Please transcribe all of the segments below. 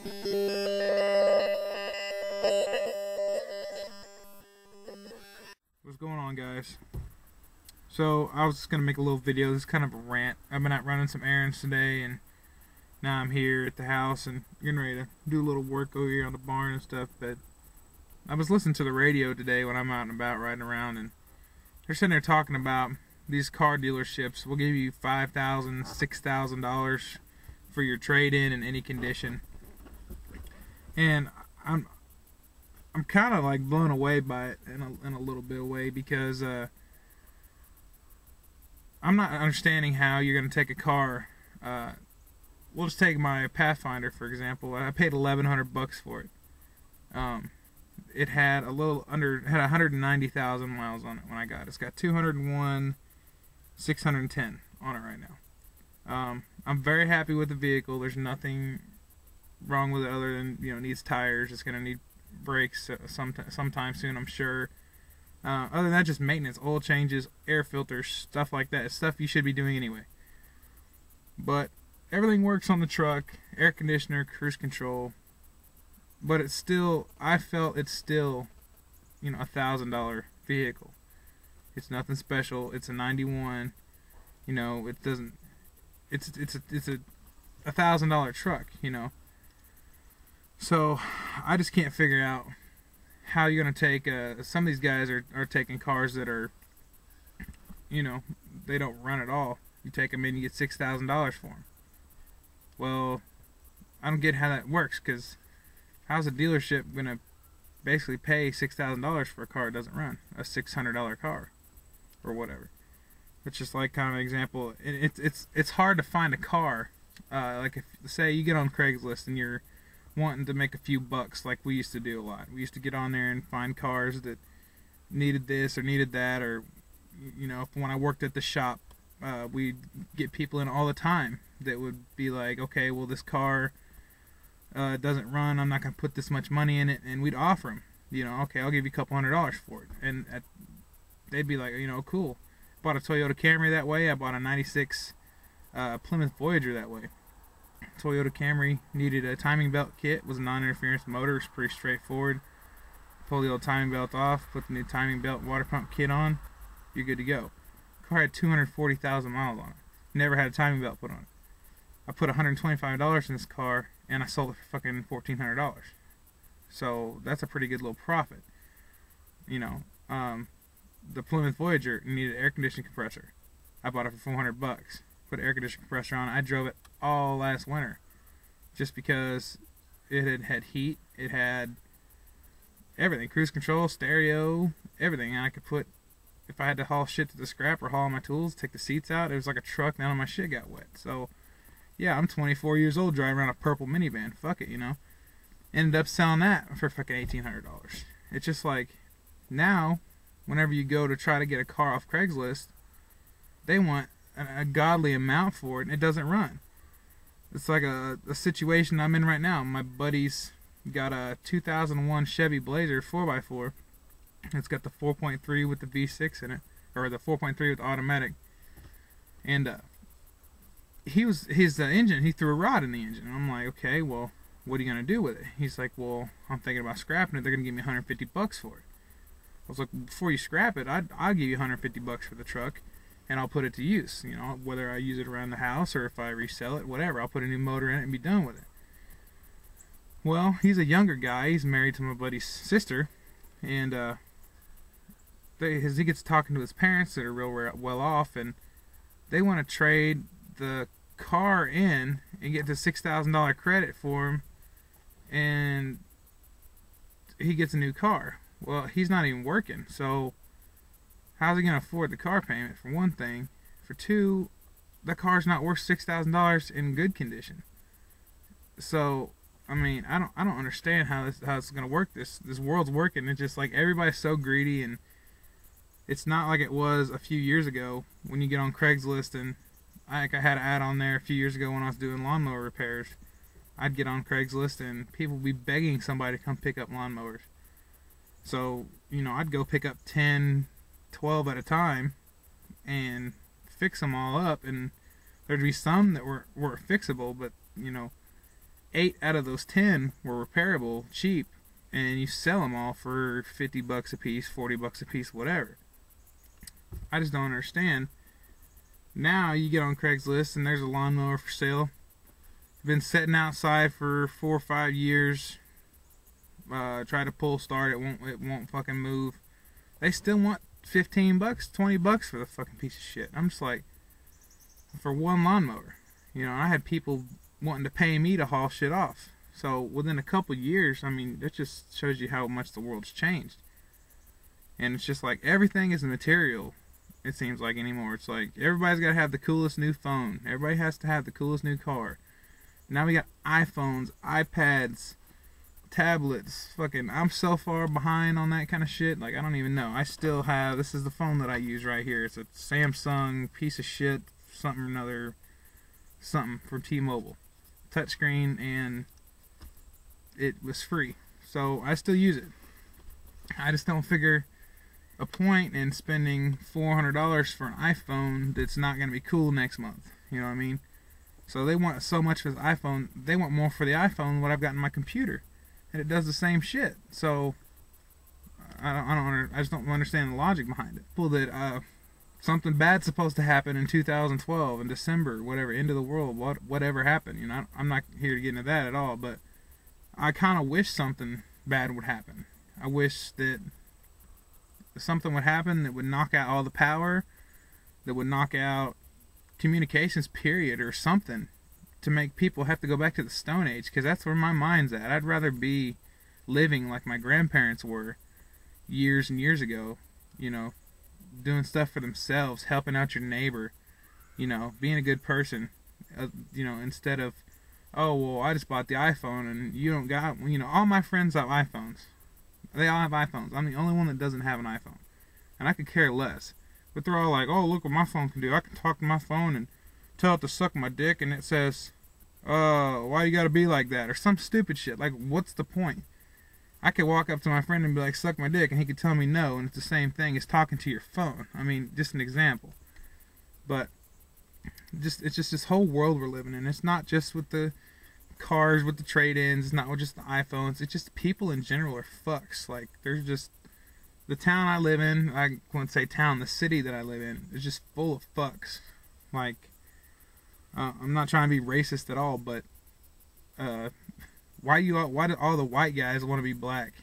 What's going on, guys? So I was just gonna make a little video. This is kind of a rant. I've been out running some errands today, and now I'm here at the house and getting ready to do a little work over here on the barn and stuff. But I was listening to the radio today when I'm out and about riding around, and they're sitting there talking about these car dealerships will give you $5,000, $6,000 for your trade-in in any condition. And I'm kind of like blown away by it in a little bit of way, because I'm not understanding how you're going to take a car. We'll just take my Pathfinder for example. I paid $1,100 for it. It had had 190,000 miles on it when I got it. It's got 201,610 on it right now. I'm very happy with the vehicle. There's nothing wrong with it other than, you know, it needs tires. It's going to need brakes sometime soon, I'm sure. Other than that, just maintenance, oil changes, air filters, stuff like that. It's stuff you should be doing anyway. But everything works on the truck, air conditioner, cruise control. But it's still, I felt it's still, you know, $1,000 vehicle. It's nothing special. It's a 91. You know, it doesn't. It's a $1,000 truck. You know. So I just can't figure out how you're gonna take. Some of these guys are taking cars that are, you know, they don't run at all. You take them in, you get $6,000 for them. Well, I don't get how that works, because how's a dealership gonna basically pay $6,000 for a car that doesn't run, a $600 car or whatever? It's just like kind of an example. It's hard to find a car. Like if say you get on Craigslist and you're wanting to make a few bucks, like we used to do a lot. We used to get on there and find cars that needed this or needed that, or, you know, when I worked at the shop, we'd get people in all the time that would be like, okay, well, this car doesn't run, I'm not going to put this much money in it, and we'd offer them, you know, okay, I'll give you a couple $100 for it, and they'd be like, you know, cool. Bought a Toyota Camry that way. I bought a 96 Plymouth Voyager that way. Toyota Camry needed a timing belt kit, was a non-interference motor, it's pretty straightforward. Pull the old timing belt off, put the new timing belt water pump kit on, you're good to go. Car had 240,000 miles on it. Never had a timing belt put on it. I put $125 in this car, and I sold it for fucking $1,400. So that's a pretty good little profit. You know, the Plymouth Voyager needed an air conditioning compressor. I bought it for $400. Put an air conditioning compressor on it. I drove it all last winter, just because it had heat. It had everything: cruise control, stereo, everything. And I could put, if I had to haul shit to the scrap or haul my tools, take the seats out, it was like a truck. None of my shit got wet. So yeah, I'm 24 years old driving around a purple minivan. Fuck it, you know. Ended up selling that for fucking $1,800. It's just like, now, whenever you go to try to get a car off Craigslist, they want a godly amount for it, and it doesn't run. It's like a situation I'm in right now. My buddy's got a 2001 Chevy Blazer 4x4. It's got the 4.3 with the V6 in it, or the 4.3 with the automatic. And his engine, he threw a rod in the engine. And I'm like, okay, well, what are you gonna do with it? He's like, well, I'm thinking about scrapping it. They're gonna give me $150 for it. I was like, before you scrap it, I'll give you $150 for the truck, and I'll put it to use. You know, whether I use it around the house or if I resell it, whatever. I'll put a new motor in it and be done with it. Well, he's a younger guy. He's married to my buddy's sister, and he gets talking to his parents that are real well off, and they want to trade the car in and get the $6,000 credit for him, and he gets a new car. Well, he's not even working, so how's he going to afford the car payment, for one thing? For two, the car's not worth $6,000 in good condition. So, I mean, I don't understand how it's going to work. This world's working. It's just like everybody's so greedy, and it's not like it was a few years ago when you get on Craigslist. And I had an ad on there a few years ago when I was doing lawnmower repairs. I'd get on Craigslist and people would be begging somebody to come pick up lawnmowers. So, you know, I'd go pick up 10, 12 at a time and fix them all up, and there'd be some that were fixable, but, you know, 8 out of those 10 were repairable, cheap, and you sell them all for 50 bucks a piece, 40 bucks a piece, whatever. I just don't understand. Now you get on Craigslist and there's a lawnmower for sale. Been sitting outside for 4 or 5 years. Try to pull start, it won't fucking move. They still want 15 bucks, 20 bucks for the fucking piece of shit. I'm just like, for one lawnmower. You know, I had people wanting to pay me to haul shit off. So within a couple years, I mean, it just shows you how much the world's changed. And it's just like everything is material, it seems like, anymore. It's like everybody's got to have the coolest new phone. Everybody has to have the coolest new car. Now we got iPhones, iPads, tablets. Fucking, I'm so far behind on that kind of shit. Like, I don't even know. I still have, this is the phone that I use right here. It's a Samsung piece of shit, something or another, something from T-Mobile. Touchscreen, and it was free. So I still use it. I just don't figure a point in spending $400 for an iPhone that's not going to be cool next month. You know what I mean? So they want so much for the iPhone. They want more for the iPhone than what I've got in my computer, and it does the same shit. So I just don't understand the logic behind it. Well, that something bad's supposed to happen in 2012 in December, whatever, end of the world, whatever happened. You know, I'm not here to get into that at all, but I kind of wish something bad would happen. I wish that something would happen that would knock out all the power, that would knock out communications, period, or something, to make people have to go back to the Stone Age, because that's where my mind's at. I'd rather be living like my grandparents were years and years ago, you know, doing stuff for themselves, helping out your neighbor, you know, being a good person, you know, instead of, oh, well, I just bought the iPhone and you don't got, you know, all my friends have iPhones. They all have iPhones. I'm the only one that doesn't have an iPhone. And I could care less. But they're all like, oh, look what my phone can do. I can talk to my phone and tell it to suck my dick, and it says, why you gotta be like that? Or some stupid shit. Like, what's the point? I could walk up to my friend and be like, suck my dick, and he could tell me no, and it's the same thing as talking to your phone. I mean, just an example. But it's just this whole world we're living in. It's not just with the cars, with the trade-ins. It's not with just the iPhones. It's just people in general are fucks. Like, there's just, the town I live in, I wouldn't say town, the city that I live in is just full of fucks. Like, I'm not trying to be racist at all, but why do all the white guys want to be black?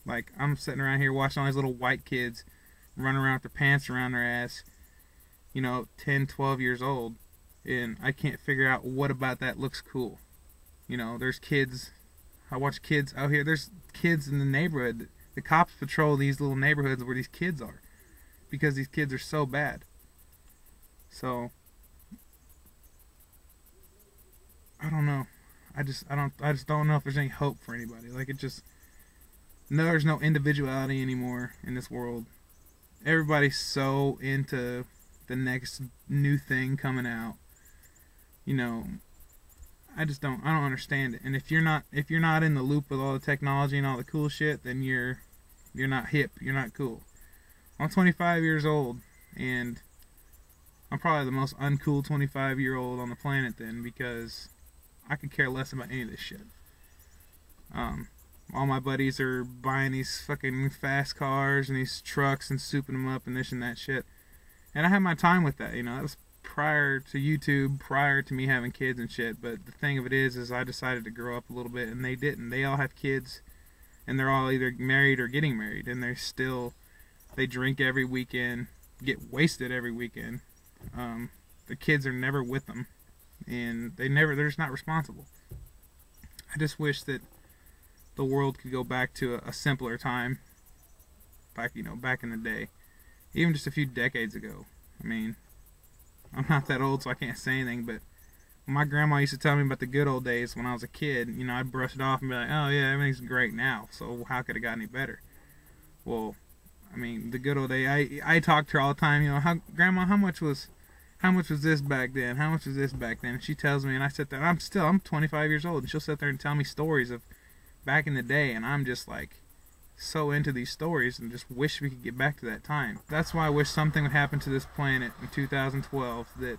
Like, I'm sitting around here watching all these little white kids running around with their pants around their ass, you know, 10, 12 years old, and I can't figure out what about that looks cool. You know, there's kids, I watch kids out here, there's kids in the neighborhood. The cops patrol these little neighborhoods where these kids are, because these kids are so bad. So I don't know. I just don't know if there's any hope for anybody. Like, there's no individuality anymore in this world. Everybody's so into the next new thing coming out. You know, I don't understand it. And if you're not in the loop with all the technology and all the cool shit, then you're not hip, you're not cool. I'm 25 years old, and I'm probably the most uncool 25-year-old on the planet then, because I could care less about any of this shit. All my buddies are buying these fucking fast cars and these trucks and souping them up and this and that shit. And I had my time with that, you know. That was prior to YouTube, prior to me having kids and shit. But the thing of it is I decided to grow up a little bit, and they didn't. They all have kids, and they're all either married or getting married, and they drink every weekend, get wasted every weekend. The kids are never with them, and they're just not responsible. I just wish that the world could go back to a simpler time, back in the day, even just a few decades ago. I mean, I'm not that old, so I can't say anything, but when my grandma used to tell me about the good old days when I was a kid, you know, I'd brush it off and be like, oh yeah, everything's great now, so how could it got any better? Well, I mean, the good old day, I talk to her all the time, you know, Grandma, how much was this back then? How much was this back then? And she tells me, and I sit there, I'm 25 years old, and she'll sit there and tell me stories of back in the day, and I'm just like so into these stories and just wish we could get back to that time. That's why I wish something would happen to this planet in 2012 that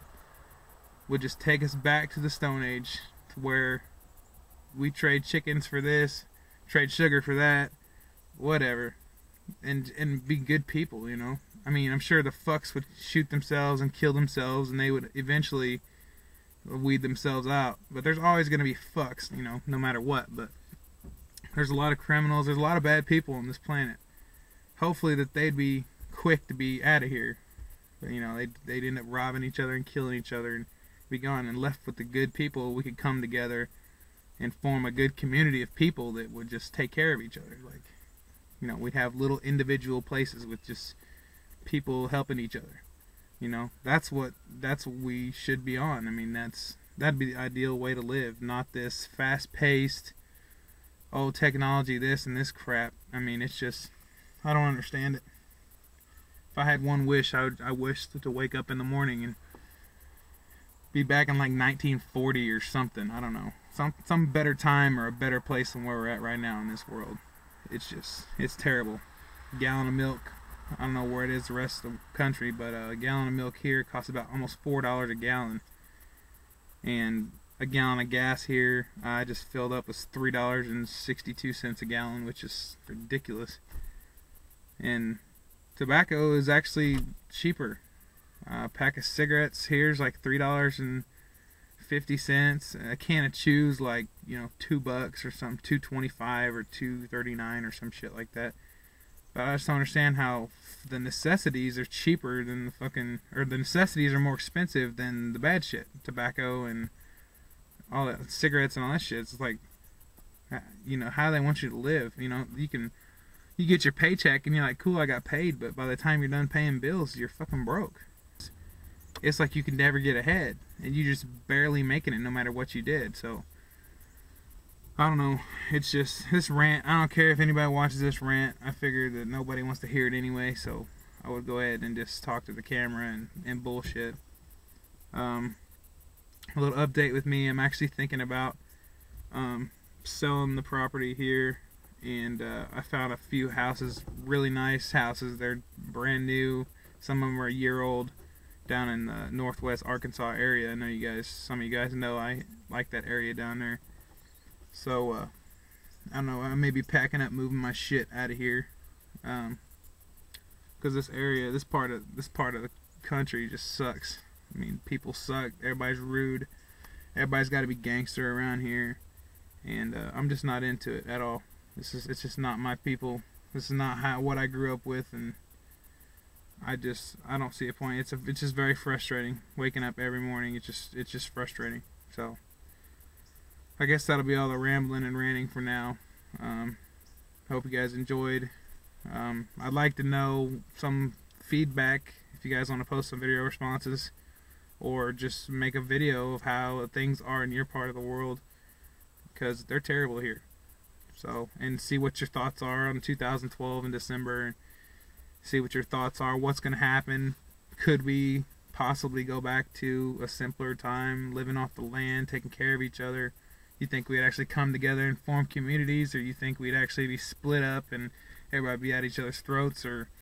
would just take us back to the Stone Age, to where we trade chickens for this, trade sugar for that, whatever, and be good people, you know. I mean, I'm sure the fucks would shoot themselves and kill themselves, and they would eventually weed themselves out. But there's always going to be fucks, you know, no matter what. But there's a lot of criminals, there's a lot of bad people on this planet. Hopefully that they'd be quick to be out of here. But, you know, they'd end up robbing each other and killing each other and be gone, and left with the good people. We could come together and form a good community of people that would just take care of each other. Like, you know, we'd have little individual places with just people helping each other. You know, that's what we should be on. I mean, that'd be the ideal way to live, not this fast-paced, oh, technology, this and this crap. I mean, it's just, I don't understand it. If I had one wish, I wish to wake up in the morning and be back in like 1940 or something. I don't know, some better time or a better place than where we're at right now in this world. It's terrible. A gallon of milk, I don't know where it is the rest of the country, but a gallon of milk here costs about almost $4 a gallon. And a gallon of gas here, I just filled up, was $3.62 a gallon, which is ridiculous. And tobacco is actually cheaper. A pack of cigarettes here is like $3.50. A can of chews like, you know, $2 or something, $2.25 or $2.39 or some shit like that. But I just don't understand how the necessities are cheaper than the fucking, or the necessities are more expensive than the bad shit, tobacco and all that, cigarettes and all that shit. It's like, you know, how they want you to live. You know, you get your paycheck and you're like, cool, I got paid, but by the time you're done paying bills, you're fucking broke. It's like you can never get ahead, and you just barely making it no matter what you did. So I don't know, it's just this rant. I don't care if anybody watches this rant. I figure that nobody wants to hear it anyway, so I would go ahead and just talk to the camera and bullshit. A little update with me. I'm actually thinking about selling the property here, and I found a few houses, really nice houses. They're brand new. Some of them are a year old, down in the northwest Arkansas area. I know some of you guys know I like that area down there. So I don't know, I may be packing up, moving my shit out of here, because this area, this part of the country just sucks. I mean, people suck. Everybody's rude. Everybody's got to be gangster around here, and I'm just not into it at all. It's just not my people. This is not what I grew up with, and I don't see a point. It's just very frustrating waking up every morning. It's just frustrating. So I guess that'll be all the rambling and ranting for now. Hope you guys enjoyed. I'd like to know some feedback if you guys want to post some video responses, or just make a video of how things are in your part of the world, because they're terrible here. So, and see what your thoughts are on 2012 in December. See what your thoughts are. What's going to happen? Could we possibly go back to a simpler time, living off the land, taking care of each other? You think we'd actually come together and form communities, or you think we'd actually be split up and everybody be at each other's throats? Or